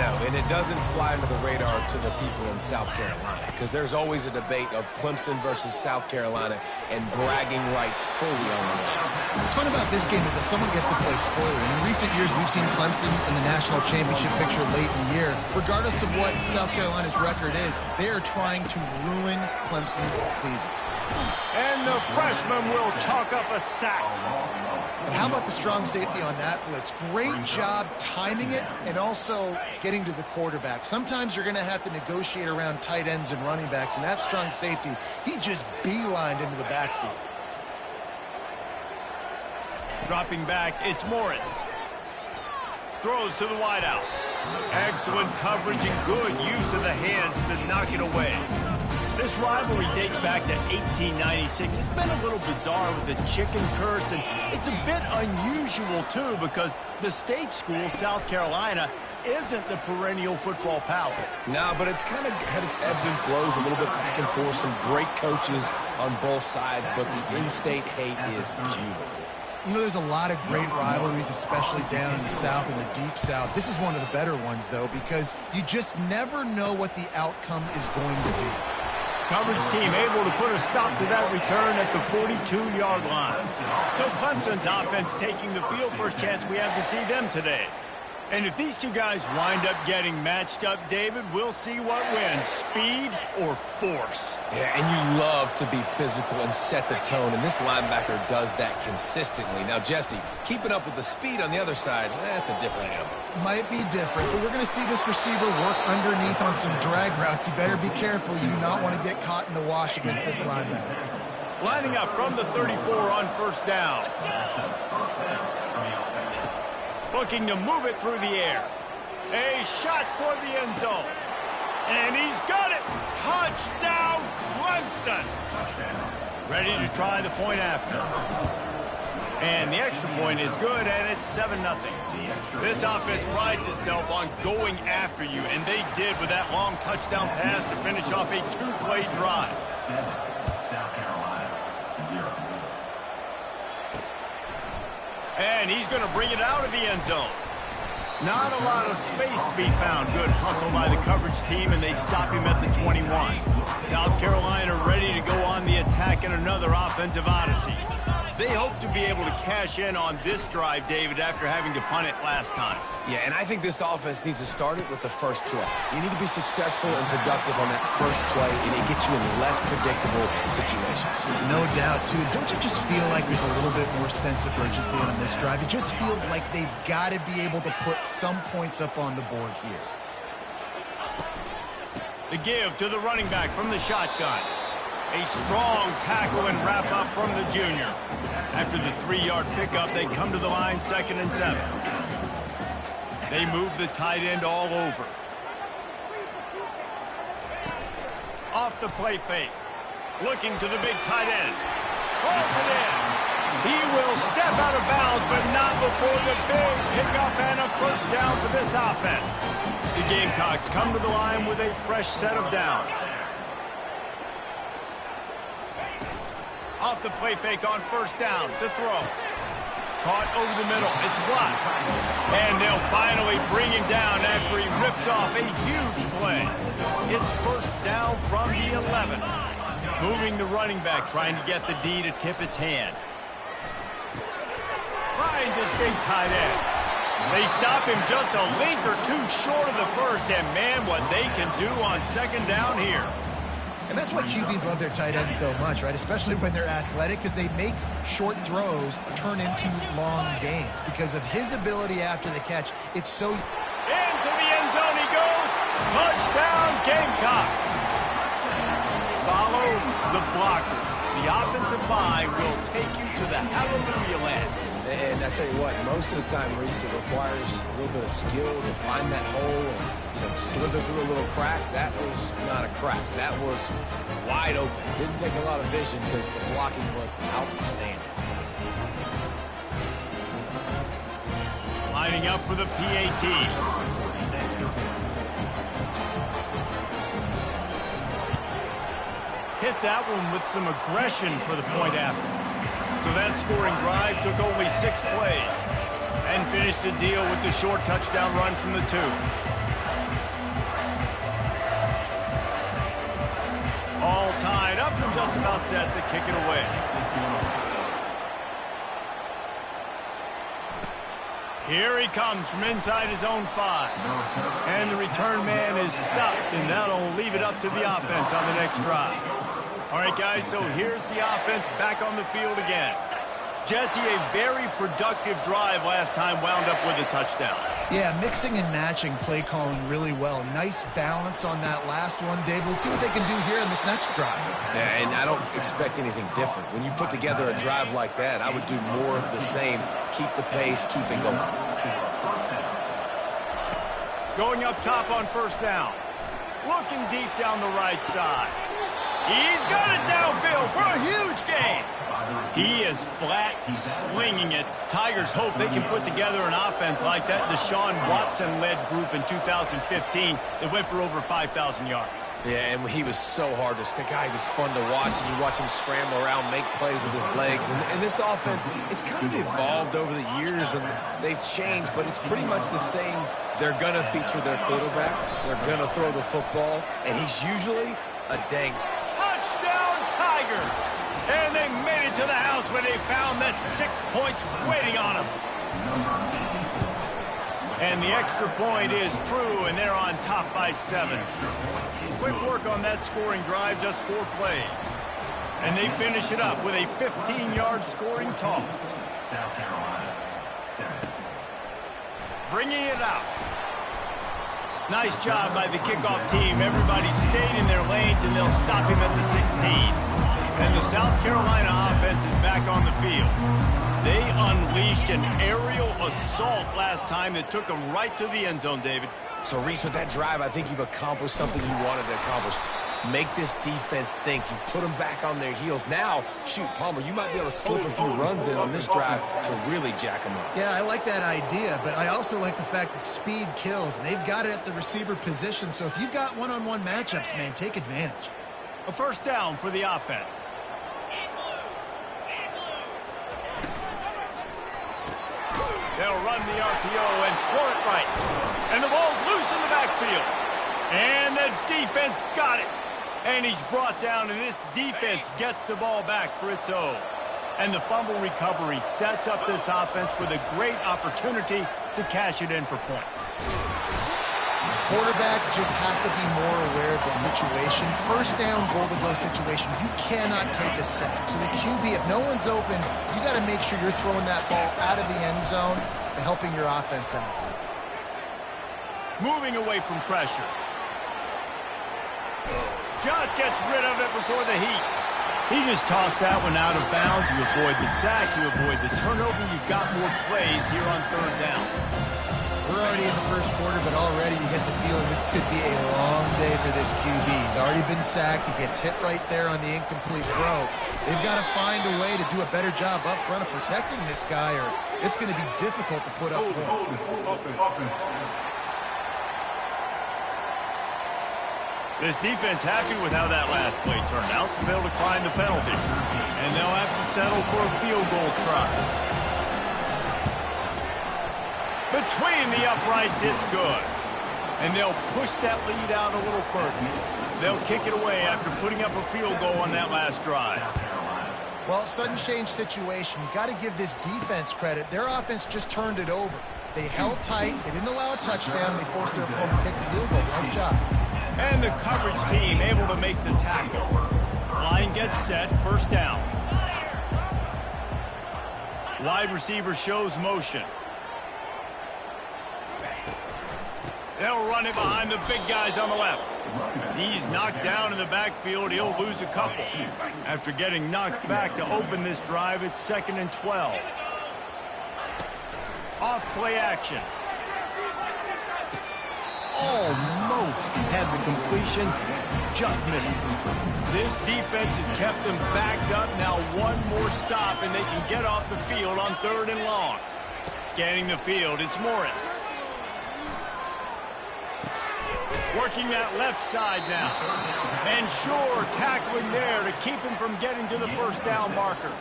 know, and it doesn't fly under the radar to the people in South Carolina because there's always a debate of Clemson versus South Carolina and bragging rights fully on the line. What's fun about this game is that someone gets to play spoiler. In recent years, we've seen Clemson in the national championship picture late in the year. Regardless of what South Carolina's record is, they are trying to ruin Clemson's season. And the freshman will chalk up a sack. And how about the strong safety on that blitz? Great job timing it and also getting to the quarterback. Sometimes you're going to have to negotiate around tight ends and running backs, and that strong safety, he just beelined into the backfield. Dropping back, it's Morris. Throws to the wideout. Excellent coverage and good use of the hands to knock it away. This rivalry dates back to 1896. It's been a little bizarre with the chicken curse, and it's a bit unusual, too, because the state school, South Carolina, isn't the perennial football power. No, but it's kind of had its ebbs and flows, a little bit back and forth, some great coaches on both sides, but the in-state hate is beautiful. You know, there's a lot of great rivalries, especially down in the South and the Deep South. This is one of the better ones, though, because you just never know what the outcome is going to be. Coverage team able to put a stop to that return at the 42-yard line. So Clemson's offense taking the field. First chance we have to see them today. And if these two guys wind up getting matched up, David, we'll see what wins, speed or force. Yeah, and you love to be physical and set the tone, and this linebacker does that consistently. Now, Jesse, keeping up with the speed on the other side, that's a different animal. Might be different, but we're going to see this receiver work underneath on some drag routes. You better be careful. You do not want to get caught in the wash against this linebacker. Lining up from the 34 on first down. Looking to move it through the air. A shot toward the end zone. And he's got it. Touchdown, Clemson. Ready to try the point after. And the extra point is good, and it's 7-0. This offense prides itself on going after you, and they did with that long touchdown pass to finish off a two-play drive. South Carolina, 0. And he's going to bring it out of the end zone. Not a lot of space to be found. Good hustle by the coverage team, and they stop him at the 21. South Carolina ready to go on the attack in another offensive odyssey. They hope to be able to cash in on this drive, David, after having to punt it last time. Yeah, and I think this offense needs to start it with the first play. You need to be successful and productive on that first play, and it gets you in less predictable situations. No doubt, too. Don't you just feel like there's a little bit more sense of urgency on this drive? It just feels like they've got to be able to put some points up on the board here. The give to the running back from the shotgun. A strong tackle and wrap up from the junior. After the 3-yard pickup, they come to the line 2nd and 7. They move the tight end all over. Off the play fake. Looking to the big tight end. Holds it in. He will step out of bounds, but not before the big pickup and a first down for this offense. The Gamecocks come to the line with a fresh set of downs. Off the play fake on first down to throw. Caught over the middle. It's blocked. And they'll finally bring him down after he rips off a huge play. It's first down from the 11. Moving the running back, trying to get the D to tip its hand. Finds his big tight end. They stop him just a link or two short of the first, and man, what they can do on second down here. And that's why QBs love their tight ends so much, right? Especially when they're athletic, because they make short throws turn into long gains. Because of his ability after the catch, it's so... Into the end zone he goes. Touchdown, Gamecocks. Follow the blockers. The offensive line will take you to the hallelujah land. And I tell you what, most of the time, Reese, it requires a little bit of skill to find that hole and slither through a little crack. That was not a crack. That was wide open. Didn't take a lot of vision because the blocking was outstanding. Lining up for the PAT. Hit that one with some aggression for the point after. So that scoring drive took only 6 plays and finished the deal with the short touchdown run from the 2. just about set to kick it away. Here he comes from inside his own 5. And the return man is stopped, and that'll leave it up to the offense on the next drive. All right, guys, so here's the offense back on the field again. Jesse, a very productive drive last time, wound up with a touchdown. Yeah, mixing and matching play calling really well. Nice balance on that last one, Dave. Let's see what they can do here in this next drive. Yeah, and I don't expect anything different. When you put together a drive like that, I would do more of the same. Keep the pace, keep it going. Going up top on first down. Looking deep down the right side. He's got it downfield for a huge gain. He is flat slinging it. Tigers hope they can put together an offense like that Deshaun Watson-led group in 2015 that went for over 5,000 yards. Yeah, and he was so hard to stick out. He was fun to watch, and you watch him scramble around, make plays with his legs. And this offense, it's kind of evolved over the years, and they've changed, but it's pretty much the same. They're going to feature their quarterback. They're going to throw the football, and he's usually a dang. Touchdown, Tigers! And they made it to the house when they found that 6 points waiting on them. And the extra point is true, and they're on top by 7. Quick work on that scoring drive, just 4 plays. And they finish it up with a 15-yard scoring toss. South Carolina, 7. Bringing it out. Nice job by the kickoff team. Everybody stayed in their lanes, and they'll stop him at the 16. And the South Carolina offense is back on the field. They unleashed an aerial assault last time that took them right to the end zone, David. So, Reese, with that drive, I think you've accomplished something you wanted to accomplish. Make this defense think. You put them back on their heels. Now, shoot, Palmer, you might be able to slip a few runs in on this drive to really jack them up. Yeah, I like that idea, but I also like the fact that speed kills, and they've got it at the receiver position. So if you've got one-on-one matchups, man, take advantage. A first down for the offense. They'll run the RPO and throw it right. And the ball's loose in the backfield. And the defense got it. And he's brought down, and this defense gets the ball back for its own. And the fumble recovery sets up this offense with a great opportunity to cash it in for points. Quarterback just has to be more aware of the situation. First down, goal-to-go situation, you cannot take a sack. So the QB, if no one's open, you got to make sure you're throwing that ball out of the end zone and helping your offense out. Moving away from pressure. Just gets rid of it before the heat. He just tossed that one out of bounds. You avoid the sack, you avoid the turnover. You've got more plays here on third down. We're already in the first quarter, but already you get the feeling this could be a long day for this QB. He's already been sacked. He gets hit right there on the incomplete throw. They've got to find a way to do a better job up front of protecting this guy, or it's going to be difficult to put up points. This defense happy with how that last play turned out, so they'll decline the penalty. And they'll have to settle for a field goal try. Between the uprights, it's good. And they'll push that lead out a little further. They'll kick it away after putting up a field goal on that last drive. Well, sudden change situation. You got to give this defense credit. Their offense just turned it over. They held tight. They didn't allow a touchdown. They forced their opponent to take a field goal. Nice job. And the coverage team able to make the tackle. Line gets set, first down. Wide receiver shows motion. They'll run it behind the big guys on the left. He's knocked down in the backfield. He'll lose a couple. After getting knocked back to open this drive, it's 2nd and 12. Off play action. Almost had the completion, just missed it. This defense has kept them backed up. Now one more stop, and they can get off the field on 3rd and long. Scanning the field, it's Morris. Working that left side now. And Shore tackling there to keep him from getting to the first down marker.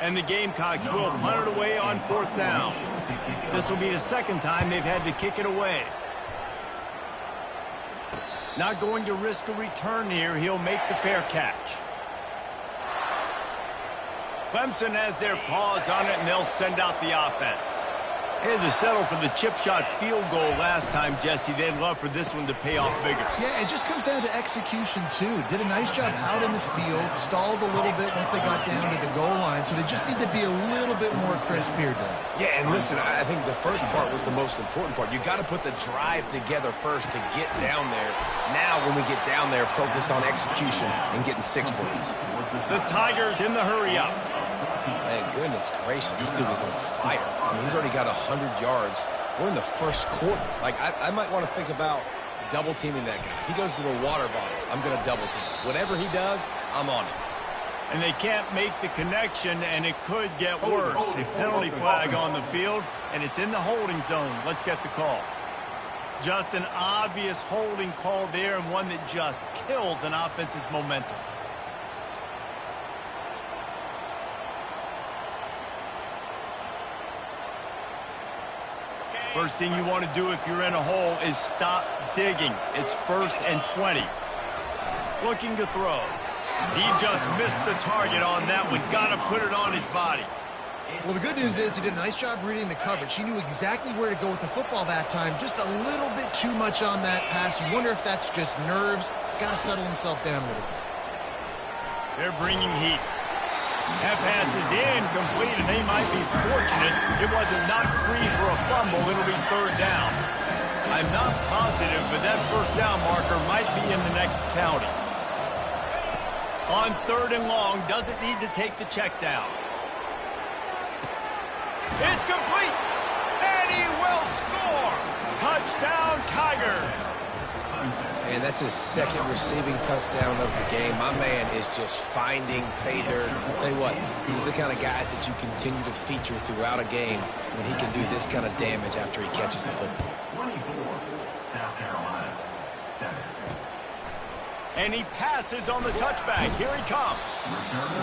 And the Gamecocks will punt it away on 4th down. This will be the 2nd time they've had to kick it away. Not going to risk a return here. He'll make the fair catch. Clemson has their paws on it, and they'll send out the offense. They had to settle for the chip shot field goal last time, Jesse. They'd love for this one to pay off bigger. Yeah, it just comes down to execution, too. Did a nice job out in the field, stalled a little bit once they got down to the goal line, so they just need to be a little bit more crisp here, Doug. Yeah, and listen, I think the first part was the most important part. You got to put the drive together first to get down there. Now, when we get down there, focus on execution and getting 6 points. The Tigers in the hurry-up. Man, goodness gracious, this dude is on fire. I mean, he's already got 100 yards. We're in the first quarter. Like, I might want to think about double-teaming that guy. If he goes to the water bottle, I'm going to double-team him. Whatever he does, I'm on it. And they can't make the connection, and it could get worse. A penalty flag on the field, and it's in the holding zone. Let's get the call. Just an obvious holding call there, and one that just kills an offense's momentum. First thing you want to do if you're in a hole is stop digging. It's 1st and 20. Looking to throw. He just missed the target on that one. Got to put it on his body. Well, the good news is he did a nice job reading the coverage. He knew exactly where to go with the football that time. Just a little bit too much on that pass. You wonder if that's just nerves. He's got to settle himself down a little bit. They're bringing heat. That pass is incomplete, and they might be fortunate it wasn't knocked free for a fumble. It'll be 3rd down. I'm not positive, but that 1st down marker might be in the next county. On 3rd and long, doesn't need to take the check down. It's complete, and he will score. Touchdown, Tigers. And that's his 2nd receiving touchdown of the game. My man is just finding pay dirt. I'll tell you what, he's the kind of guys that you continue to feature throughout a game when he can do this kind of damage after he catches the football. 24, South Carolina, 7. And he passes on the touchback. Here he comes.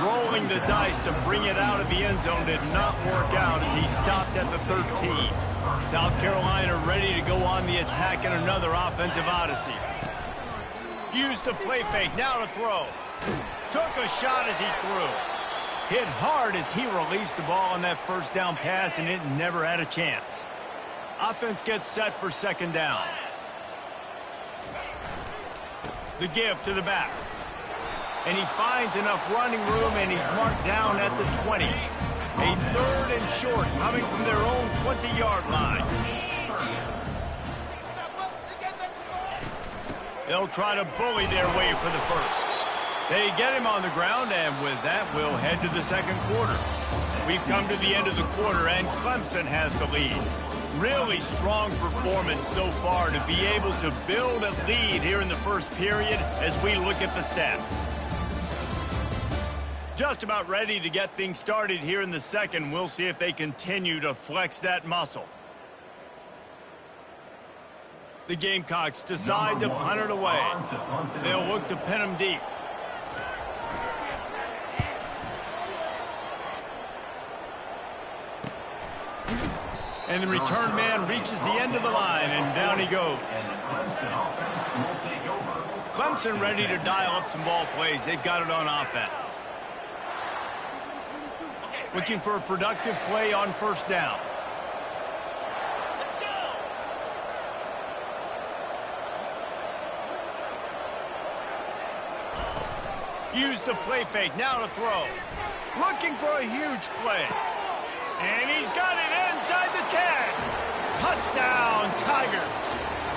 Rolling the dice to bring it out of the end zone did not work out as he stopped at the 13. South Carolina ready to go on the attack in another offensive odyssey. Used the play fake, now to throw. Took a shot as he threw. Hit hard as he released the ball on that 1st down pass, and it never had a chance. Offense gets set for 2nd down. The give to the back. And he finds enough running room, and he's marked down at the 20. A 3rd and short coming from their own 20-yard line. They'll try to bully their way for the 1st. They get him on the ground, and with that, we'll head to the 2nd quarter. We've come to the end of the quarter, and Clemson has the lead. Really strong performance so far to be able to build a lead here in the 1st period as we look at the stats. Just about ready to get things started here in the 2nd. We'll see if they continue to flex that muscle. The Gamecocks decide to punt it away. They'll look to pin them deep. And the return man reaches the end of the line, and down he goes. Clemson ready to dial up some ball plays. They've got it on offense. Looking for a productive play on 1st down. Use the play fake, now to throw. Looking for a huge play. And he's got it inside the 10. Touchdown, Tigers.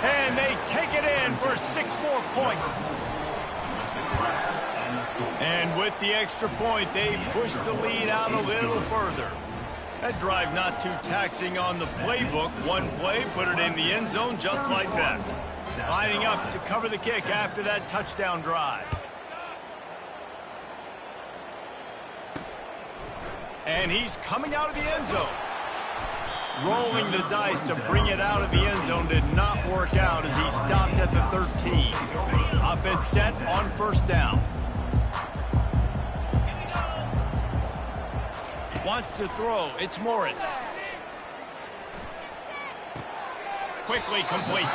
And they take it in for 6 more points. And with the extra point, they push the lead out a little further. That drive not too taxing on the playbook. One play, put it in the end zone just like that. Lining up to cover the kick after that touchdown drive. And he's coming out of the end zone. Rolling the dice to bring it out of the end zone did not work out as he stopped at the 13. Offense set on 1st down. Wants to throw. It's Morris. Quickly complete.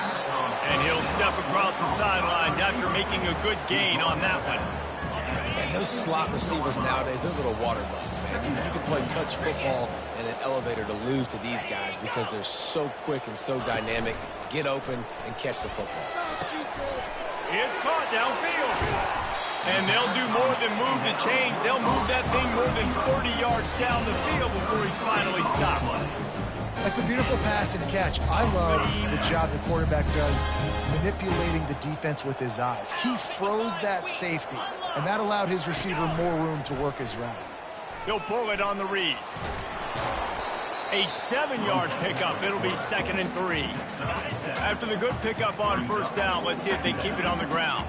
And he'll step across the sidelines after making a good gain on that one. And those slot receivers nowadays, they're little water bugs, man. You can play touch football in an elevator to lose to these guys because they're so quick and so dynamic. Get open and catch the football. It's caught downfield. And they'll do more than move the chains. They'll move that thing more than 30 yards down the field before he's finally stopped. That's a beautiful pass and catch. I love the job the quarterback does manipulating the defense with his eyes. He froze that safety, and that allowed his receiver more room to work his route. He'll pull it on the read. A 7-yard pickup. It'll be 2nd and 3. After the good pickup on first down, let's see if they keep it on the ground.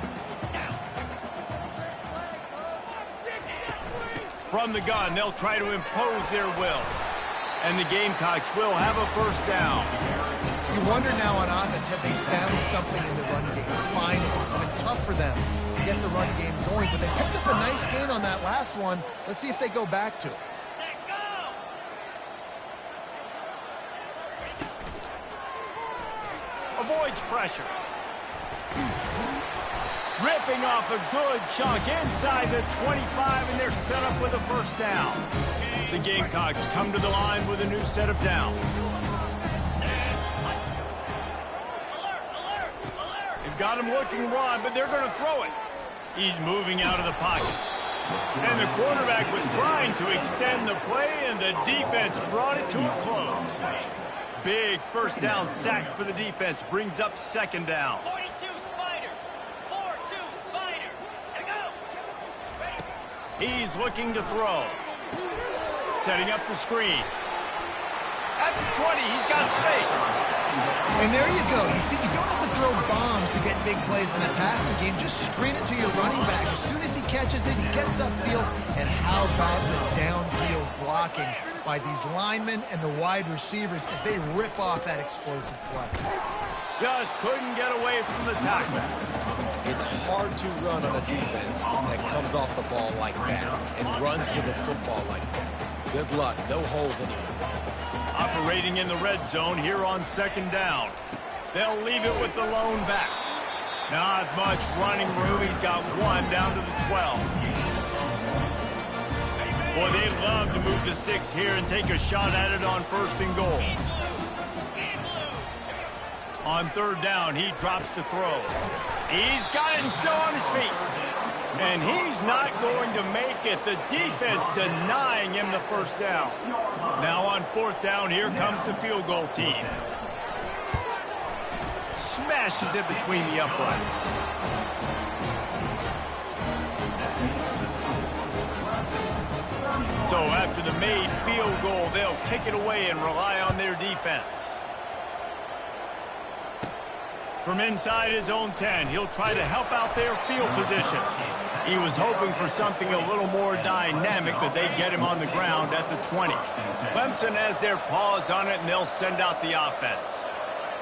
From the gun, they'll try to impose their will. And the Gamecocks will have a first down. You wonder now on offense, have they found something in the run game? Finally, it's been tough for them to get the run game going, but they picked up a nice gain on that last one. Let's see if they go back to it. Avoids pressure. Ripping off a good chunk inside the 25, and they're set up with a first down. The Gamecocks come to the line with a new set of downs. They've got him looking run, but they're going to throw it. He's moving out of the pocket. And the quarterback was trying to extend the play, and the defense brought it to a close. Big first down sack for the defense. Brings up 2nd down. 42 Spider. 4-2 Spider. To go. He's looking to throw. Setting up the screen. At the 20, he's got space. And there you go. You see, you don't have to throw bombs to get big plays in the passing game. Just screen it to your running back. As soon as he catches it, he gets upfield. And how about the downfield blocking by these linemen and the wide receivers as they rip off that explosive play. Just couldn't get away from the tackle. It's hard to run on a defense that comes off the ball like that and runs to the football like that. Good luck. No holes anywhere. Operating in the red zone here on 2nd down. They'll leave it with the lone back. Not much running room. He's got one down to the 12. Boy, they love to move the sticks here and take a shot at it on 1st and goal. On 3rd down, he drops to throw. He's got it and still on his feet. And he's not going to make it. The defense denying him the first down. Now on 4th down, here comes the field goal team. Smashes it between the uprights. So after the made field goal, they'll kick it away and rely on their defense. From inside his own 10, he'll try to help out their field position. He was hoping for something a little more dynamic, but they get him on the ground at the 20. Clemson has their paws on it, and they'll send out the offense.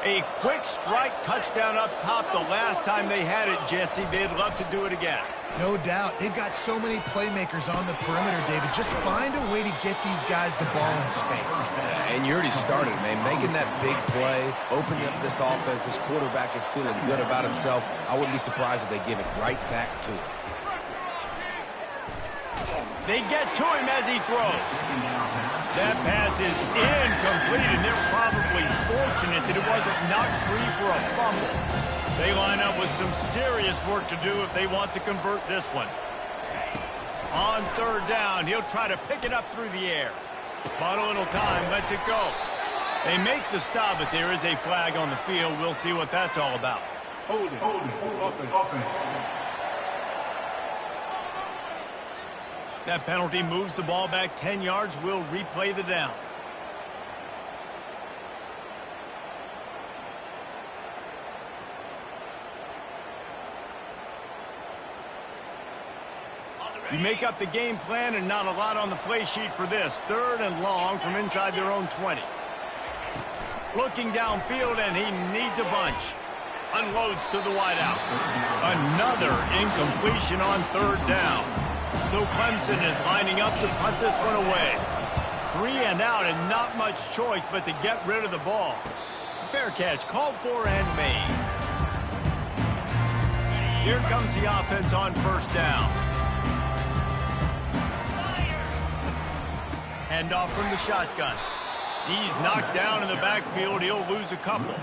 A quick strike touchdown up top the last time they had it, Jesse. They'd love to do it again. No doubt. They've got so many playmakers on the perimeter, David. Just find a way to get these guys the ball in space. And you already started, man. Making that big play, opening up this offense. This quarterback is feeling good about himself. I wouldn't be surprised if they give it right back to him. They get to him as he throws. That pass is incomplete, and they're probably fortunate that it wasn't knocked free for a fumble. They line up with some serious work to do if they want to convert this one. On 3rd down, he'll try to pick it up through the air. But a little time, lets it go. They make the stop, but there is a flag on the field. We'll see what that's all about. Hold it. Offense. That penalty moves the ball back 10 yards. We'll replay the down. You make up the game plan and not a lot on the play sheet for this. 3rd and long from inside their own 20. Looking downfield, and he needs a bunch. Unloads to the wideout. Another incompletion on 3rd down. So Clemson is lining up to punt this one away. 3 and out, and not much choice but to get rid of the ball. Fair catch, called for and made. Here comes the offense on 1st down. Handoff from the shotgun. He's knocked down in the backfield. He'll lose a couple.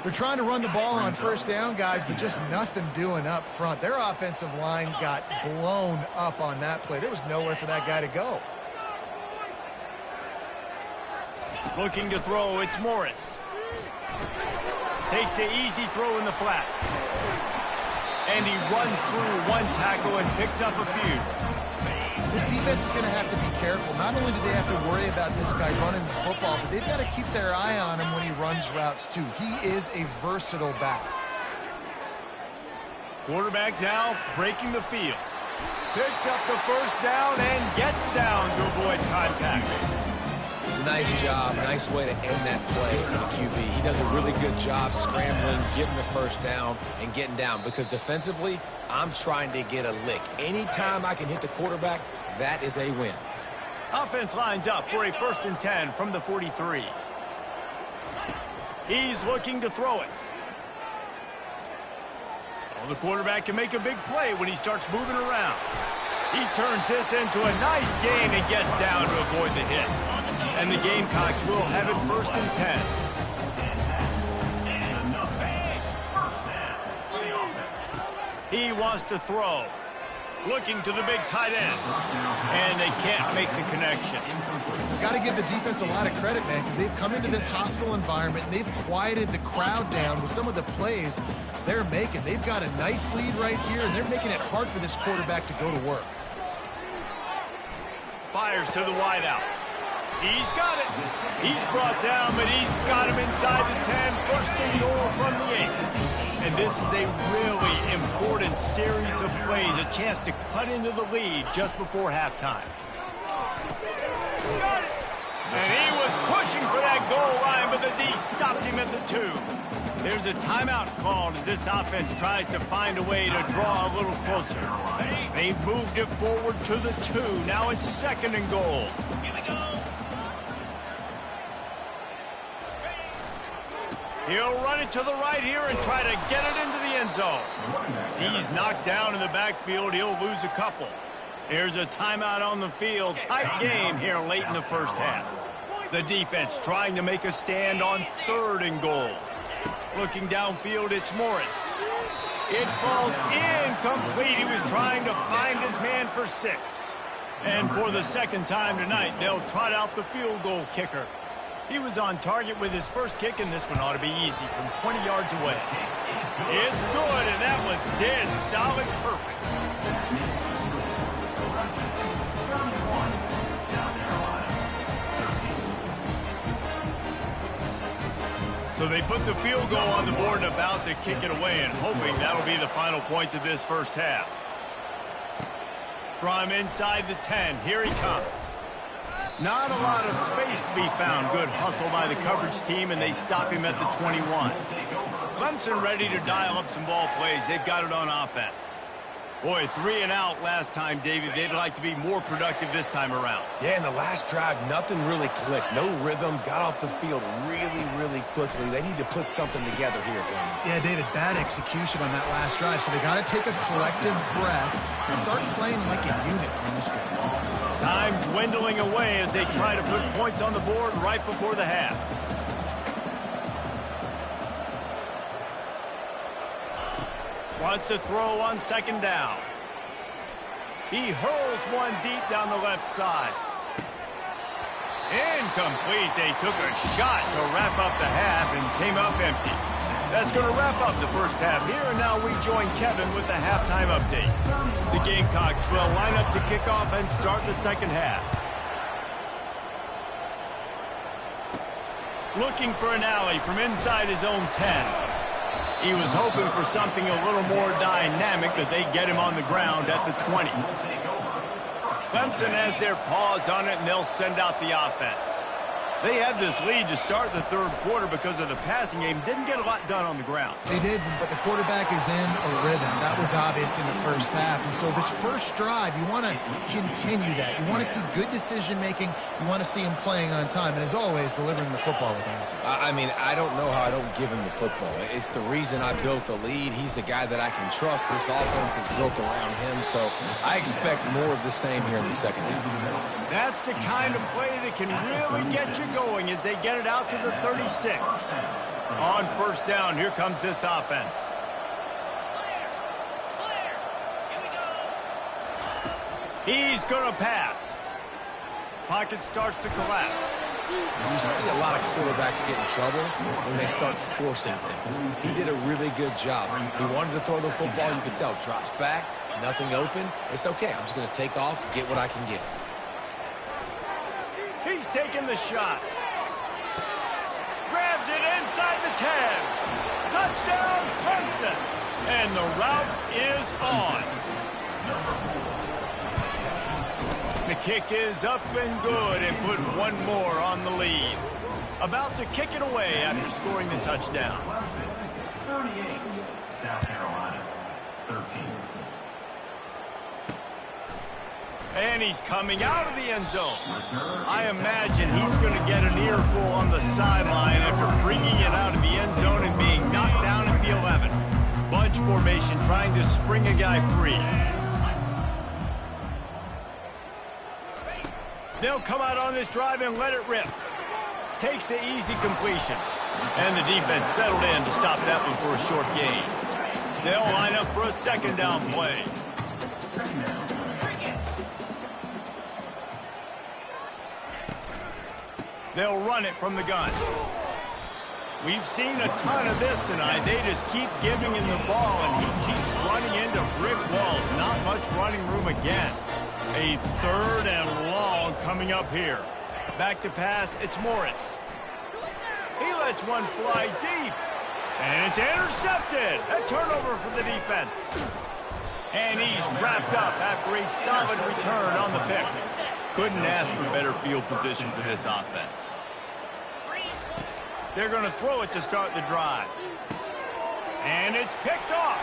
They're trying to run the ball on first down, guys, but just nothing doing up front. Their offensive line got blown up on that play. There was nowhere for that guy to go. Looking to throw, it's Morris. Takes the easy throw in the flat. And he runs through one tackle and picks up a few. This defense is going to have to be careful. Not only do they have to worry about this guy running the football, but they've got to keep their eye on him when he runs routes, too. He is a versatile back. Quarterback now breaking the field. Picks up the first down and gets down to avoid contact. Nice job. Nice way to end that play for the QB. He does a really good job scrambling, getting the first down, and getting down. Because defensively, I'm trying to get a lick. Anytime I can hit the quarterback, that is a win. Offense lines up for a 1st and 10 from the 43. He's looking to throw it. Well, the quarterback can make a big play when he starts moving around. He turns this into a nice gain and gets down to avoid the hit. And the Gamecocks will have it 1st and 10. He wants to throw. Looking to the big tight end. And they can't make the connection. Got to give the defense a lot of credit, man, because they've come into this hostile environment and they've quieted the crowd down with some of the plays they're making. They've got a nice lead right here, and they're making it hard for this quarterback to go to work. Fires to the wideout. He's got it. He's brought down, but he's got him inside the 10. 1st and goal from the 8. And this is a really important series of plays, a chance to cut into the lead just before halftime. Got it. And he was pushing for that goal line, but the D stopped him at the 2. There's a timeout called as this offense tries to find a way to draw a little closer. They've moved it forward to the 2. Now it's 2nd and goal. Here we go. He'll run it to the right here and try to get it into the end zone. He's knocked down in the backfield. He'll lose a couple. Here's a timeout on the field. Tight game here late in the first half. The defense trying to make a stand on 3rd and goal. Looking downfield, it's Morris. It falls incomplete. He was trying to find his man for 6. And for the 2nd time tonight, they'll trot out the field goal kicker. He was on target with his first kick, and this one ought to be easy from 20 yards away. It's good, and that was dead solid perfect. So they put the field goal on the board and about to kick it away, and hoping that'll be the final points of this first half. From inside the 10, here he comes. Not a lot of space to be found. Good hustle by the coverage team, and they stop him at the 21. Clemson ready to dial up some ball plays. They've got it on offense. Boy, 3 and out last time, David. They'd like to be more productive this time around. Yeah, in the last drive, nothing really clicked. No rhythm. Got off the field really, really quickly. They need to put something together here, Tony. Yeah, David, bad execution on that last drive, so they got to take a collective breath and start playing like a unit on this one. Time dwindling away as they try to put points on the board right before the half. Wants to throw on 2nd down. He hurls one deep down the left side. Incomplete. They took a shot to wrap up the half and came up empty. That's going to wrap up the first half here, and now we join Kevin with the halftime update. The Gamecocks will line up to kick off and start the 2nd half. Looking for an alley from inside his own 10. He was hoping for something a little more dynamic, but they get him on the ground at the 20. Clemson has their paws on it, and they'll send out the offense. They had this lead to start the third quarter because of the passing game. Didn't get a lot done on the ground. They did, but the quarterback is in a rhythm. That was obvious in the first half. And so this first drive, you want to continue that. You want to see good decision-making. You want to see him playing on time. And as always, delivering the football with accuracy. I mean, I don't know how I don't give him the football. It's the reason I built the lead. He's the guy that I can trust. This offense is built around him. So I expect more of the same here in the second half. That's the kind of play that can really get you going as they get it out to the 36. On first down, here comes this offense. He's going to pass. Pocket starts to collapse. You see a lot of quarterbacks get in trouble when they start forcing things. He did a really good job. He wanted to throw the football. You could tell. Drops back, nothing open. It's okay. I'm just going to take off, get what I can get. He's taking the shot. Grabs it inside the 10. Touchdown, Clemson. And the route is on. The kick is up and good and put one more on the lead. About to kick it away after scoring the touchdown. 38, South Carolina, 13. And he's coming out of the end zone. I imagine he's going to get an earful on the sideline after bringing it out of the end zone and being knocked down at the 11. Bunch formation trying to spring a guy free. They'll come out on this drive and let it rip. Takes the easy completion. And the defense settled in to stop that one for a short gain. They'll line up for a second down play. They'll run it from the gun. We've seen a ton of this tonight. They just keep giving him the ball, and he keeps running into brick walls. Not much running room again. A third and long coming up here. Back to pass, it's Morris. He lets one fly deep. And it's intercepted. A turnover for the defense. And he's wrapped up after a solid return on the pick. Couldn't ask for better field position for this offense. They're going to throw it to start the drive. And it's picked off.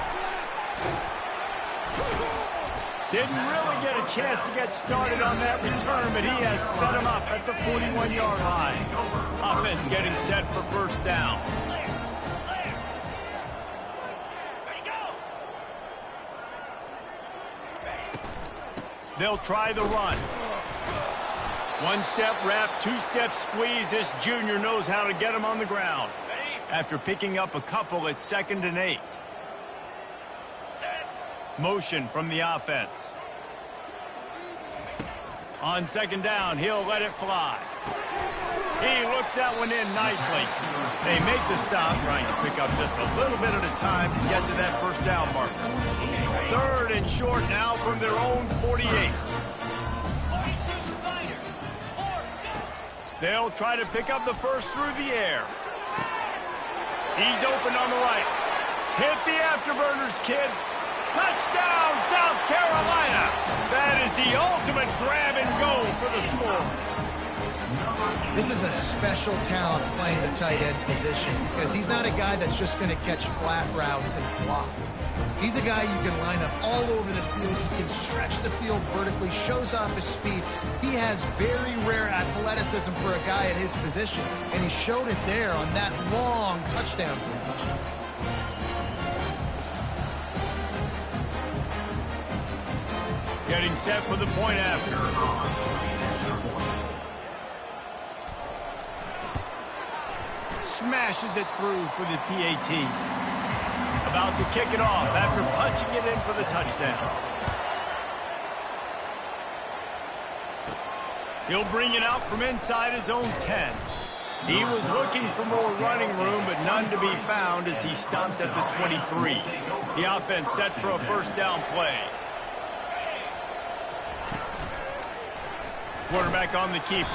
Didn't really get a chance to get started on that return, but he has set him up at the 41-yard line. Offense getting set for first down. They'll try the run. One-step wrap, two-step squeeze. This junior knows how to get him on the ground. After picking up a couple, it's 2nd and 8. Motion from the offense. On second down, he'll let it fly. He looks that one in nicely. They make the stop, trying to pick up just a little bit at a time to get to that first down marker. 3rd and short now from their own 48. They'll try to pick up the first through the air. He's open on the right. Hit the afterburners, kid. Touchdown, South Carolina. That is the ultimate grab and go for the score. This is a special talent playing the tight end position because he's not a guy that's just going to catch flat routes and block. He's a guy you can line up all over the field. He can stretch the field vertically, shows off his speed. He has very rare athleticism for a guy at his position, and he showed it there on that long touchdown catch. Getting set for the point after. Smashes it through for the PAT. About to kick it off after punching it in for the touchdown. He'll bring it out from inside his own 10. He was looking for more running room, but none to be found as he stopped at the 23. The offense set for a first down play. Quarterback on the keeper.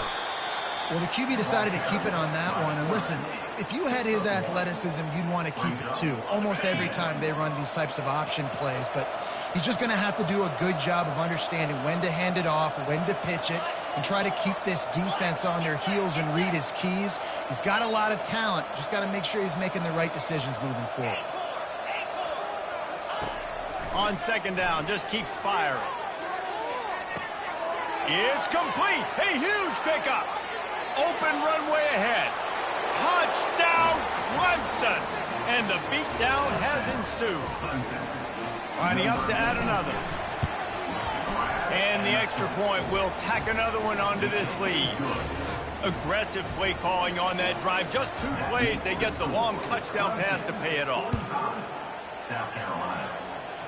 Well, the QB decided to keep it on that one. And listen, if you had his athleticism, you'd want to keep it too. Almost every time they run these types of option plays. But he's just going to have to do a good job of understanding when to hand it off, when to pitch it, and try to keep this defense on their heels and read his keys. He's got a lot of talent. Just got to make sure he's making the right decisions moving forward. On second down, just keeps firing. It's complete. A huge pickup. Open runway ahead. Touchdown, Clemson. And the beatdown has ensued. Lining up to add another. And the extra point will tack another one onto this lead. Aggressive play calling on that drive. Just 2 plays, they get the long touchdown pass to pay it off. South Carolina,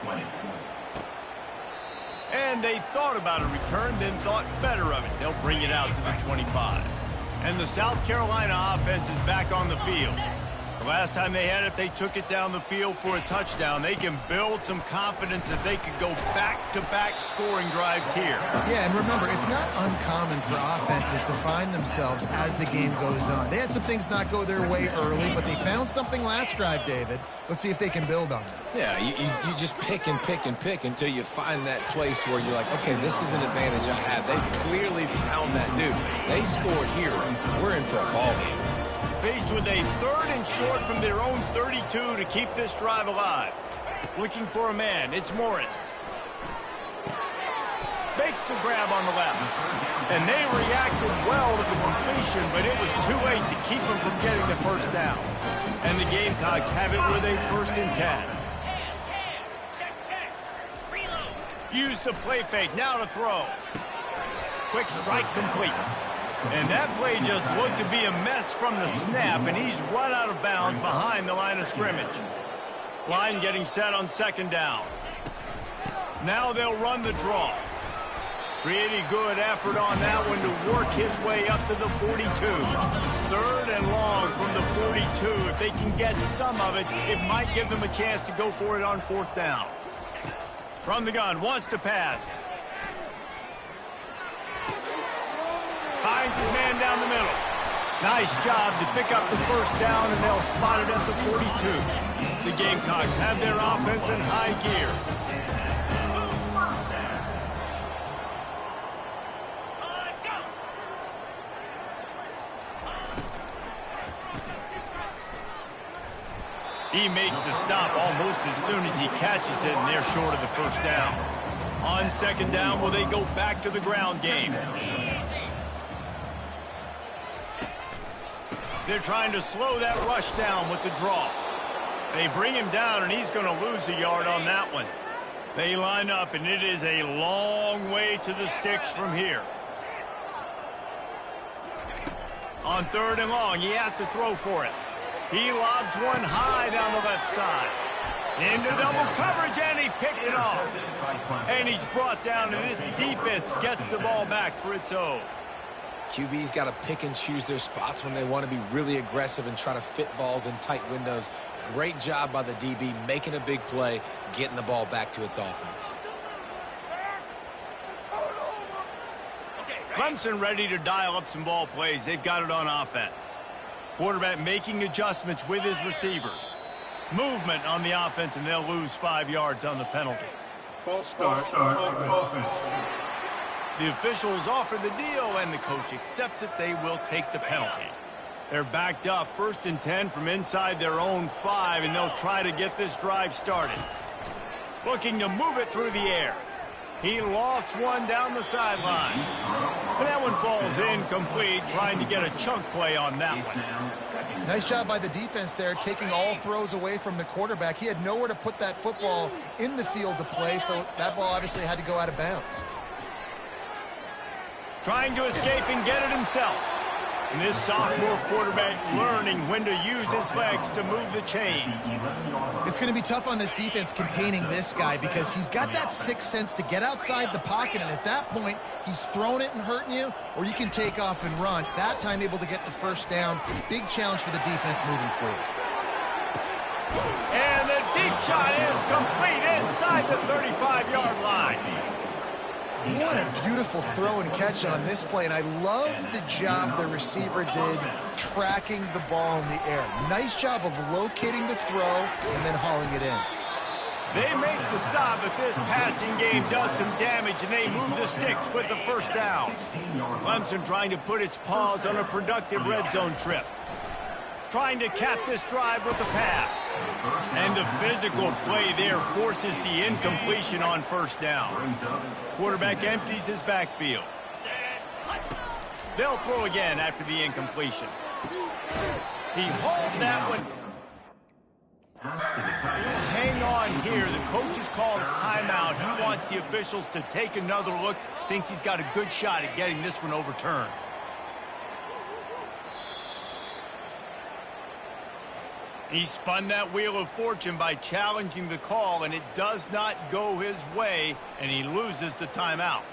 20. And they thought about a return, then thought better of it. They'll bring it out to the 25. And the South Carolina offense is back on the field. The last time they had it, they took it down the field for a touchdown. They can build some confidence that they could go back-to-back scoring drives here. Yeah, and remember, it's not uncommon for offenses to find themselves as the game goes on. They had some things not go their way early, but they found something last drive, David. Let's see if they can build on that. Yeah, you just pick and pick and pick until you find that place where you're like, okay, this is an advantage I have. They clearly found that dude. They scored here. We're in for a ball game. Faced with a 3rd and short from their own 32 to keep this drive alive. Looking for a man. It's Morris. Makes the grab on the left. And they reacted well to the completion, but it was too late to keep them from getting the first down. And the Gamecocks have it with a 1st and 10. Use the play fake. Now to throw. Quick strike complete. And that play just looked to be a mess from the snap, and he's run out of bounds behind the line of scrimmage. Line getting set on second down. Now they'll run the draw. Pretty good effort on that one to work his way up to the 42. 3rd and long from the 42. If they can get some of it, it might give them a chance to go for it on 4th down. From the gun, wants to pass. Finds his man down the middle. Nice job to pick up the first down, and they'll spot it at the 42. The Gamecocks have their offense in high gear. He makes the stop almost as soon as he catches it, and they're short of the first down. On second down, will they go back to the ground game? They're trying to slow that rush down with the draw. They bring him down, and he's going to lose a yard on that one. They line up, and it is a long way to the sticks from here. On 3rd and long, he has to throw for it. He lobs one high down the left side. Into double coverage, and he picked it off. And he's brought down, and this defense gets the ball back for its own. QB's got to pick and choose their spots when they want to be really aggressive and try to fit balls in tight windows. Great job by the DB making a big play, getting the ball back to its offense. Clemson ready to dial up some ball plays. They've got it on offense. Quarterback making adjustments with his receivers. Movement on the offense, and they'll lose 5 yards on the penalty. False start. Offense. The officials offer the deal, and the coach accepts it. They will take the penalty. They're backed up, 1st and 10 from inside their own 5, and they'll try to get this drive started. Looking to move it through the air. He lofts one down the sideline. And that one falls incomplete, trying to get a chunk play on that one. Nice job by the defense there, taking all throws away from the quarterback. He had nowhere to put that football in the field to play, so that ball obviously had to go out of bounds. Trying to escape and get it himself. And this sophomore quarterback learning when to use his legs to move the chains. It's going to be tough on this defense containing this guy because he's got that sixth sense to get outside the pocket, and at that point, he's throwing it and hurting you, or you can take off and run. That time able to get the first down. Big challenge for the defense moving forward. And the deep shot is complete inside the 35-yard line. What a beautiful throw and catch on this play, and I love the job the receiver did tracking the ball in the air. Nice job of locating the throw and then hauling it in. They make the stop, but this passing game does some damage, and they move the sticks with the first down. Clemson trying to put its paws on a productive red zone trip. Trying to cap this drive with the pass. And the physical play there forces the incompletion on first down. Quarterback empties his backfield. They'll throw again after the incompletion. He hauled that one. Hang on here. The coach has called a timeout. He wants the officials to take another look. Thinks he's got a good shot at getting this one overturned. He spun that wheel of fortune by challenging the call, and it does not go his way, and he loses the timeout.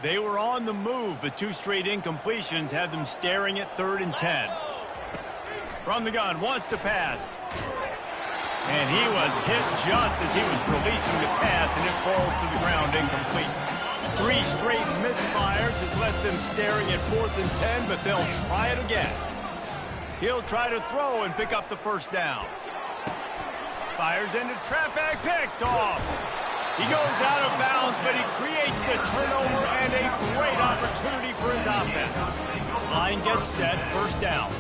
They were on the move, but two straight incompletions have them staring at 3rd and 10. From the gun, wants to pass. And he was hit just as he was releasing the pass, and it falls to the ground incomplete. 3 straight misfires has left them staring at 4th and 10, but they'll try it again. He'll try to throw and pick up the first down. Fires into traffic, picked off. He goes out of bounds, but he creates the turnover and a great opportunity for his offense. Line gets set, first down.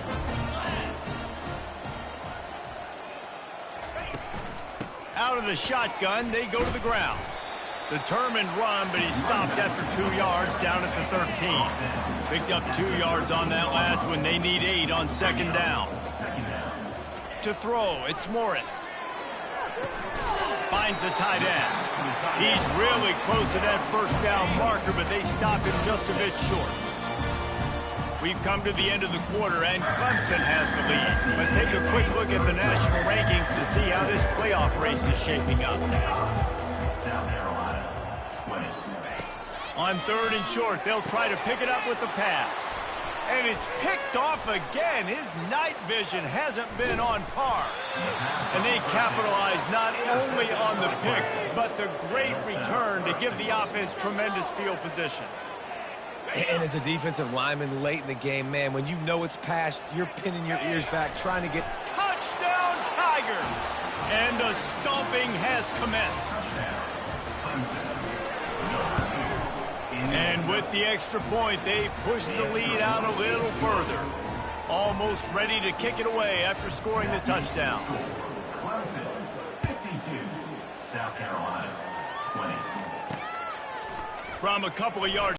Out of the shotgun, they go to the ground. Determined run, but he stopped after 2 yards down at the 13. Picked up 2 yards on that last one. They need 8 on second down. To throw, it's Morris. Finds the tight end. He's really close to that first down marker, but they stop him just a bit short. We've come to the end of the quarter, and Clemson has the lead. Let's take a quick look at the national rankings to see how this playoff race is shaping up. South Carolina, 20. On 3rd and short, they'll try to pick it up with the pass. And it's picked off again. His night vision hasn't been on par. And they capitalize not only on the pick, but the great return to give the offense tremendous field position. And as a defensive lineman late in the game, man, when you know it's past, you're pinning your ears back, trying to get... Touchdown, Tigers! And the stomping has commenced. And with the extra point, they push the lead out a little further. Almost ready to kick it away after scoring the touchdown. Clemson, 52. South Carolina, 20. From a couple of yards.